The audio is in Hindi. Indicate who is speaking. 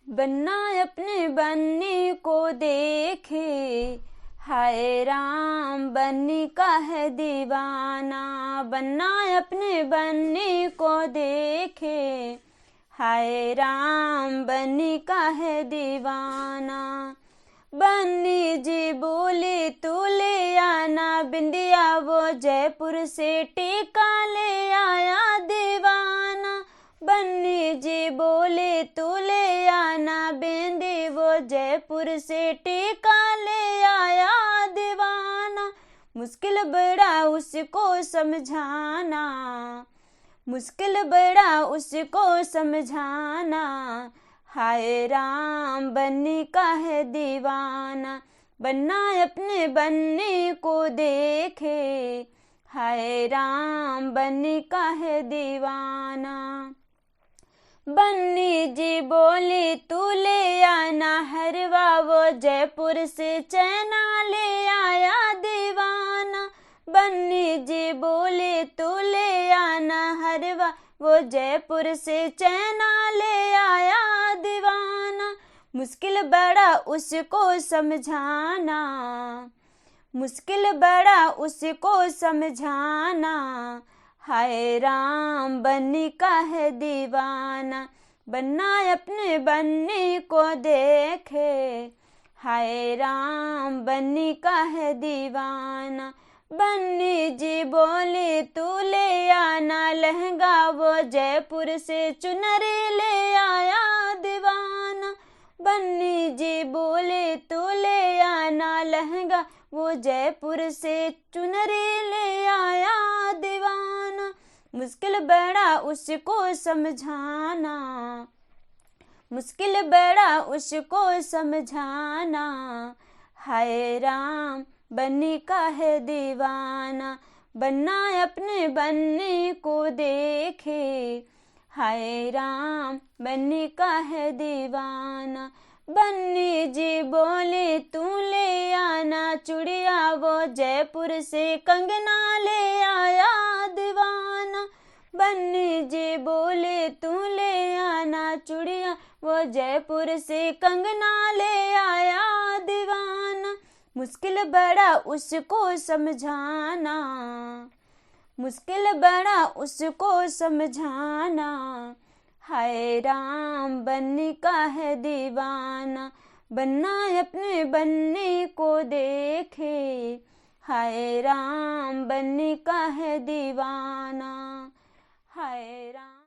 Speaker 1: बन्ना अपने बन्नी को देखे, हाय राम बन्नी का है दीवाना। बन्ना अपने बन्नी को देखे, हाय राम बन्नी का है दीवाना। बन्नी जी बोले तू ले आना बिंदिया, वो जयपुर से टीका ले आया दीवाना। बन्नी जी बोले तू ले आना बिंदी, वो जयपुर से टीका ले आया दीवाना। मुश्किल बड़ा उसको समझाना, मुश्किल बड़ा उसको समझाना। हाय राम बन्नी का है दीवाना। बन्ना अपने बन्नी को देखे, हाय राम बन्नी का है दीवाना। बन्नी जी बोली तू ले आना हरवा, वो जयपुर से चैना ले आया दीवाना। बन्नी जी बोले तू ले आना हरवा, वो जयपुर से चैना ले आया दीवाना। मुश्किल बड़ा उसको समझाना, मुश्किल बड़ा उसको समझाना। हाय राम बन्नी का है दीवाना। बन्ना अपने बन्नी को देखे, हाय राम बन्नी का है दीवाना। बन्नी जी बोली तू ले आना लहंगा, वो जयपुर से चुनरी ले आया दीवाना। बन्नी जी बोले तू ले आना लहंगा, वो जयपुर से चुनरी ले आया दीवाना। मुश्किल बड़ा उसको समझाना, मुश्किल बड़ा उसको समझाना। हाय राम बन्नी का है दीवाना। बन्ना अपने बन्नी को देखे, हाय राम बन्नी का है दीवाना। बन्नी जी बोले तू ले आना चूड़िया, वो जयपुर से कंगना ले आया दीवाना। बन्नी जी बोले तू ले आना चूड़िया, वो जयपुर से कंगना ले आया दीवाना। मुश्किल बड़ा उसको समझाना, मुश्किल बड़ा उसको समझाना। हाय राम बन्नी का है दीवाना। बन्ना अपने बन्नी को देखे, हाय राम बन्नी का है दीवाना। हाय राम।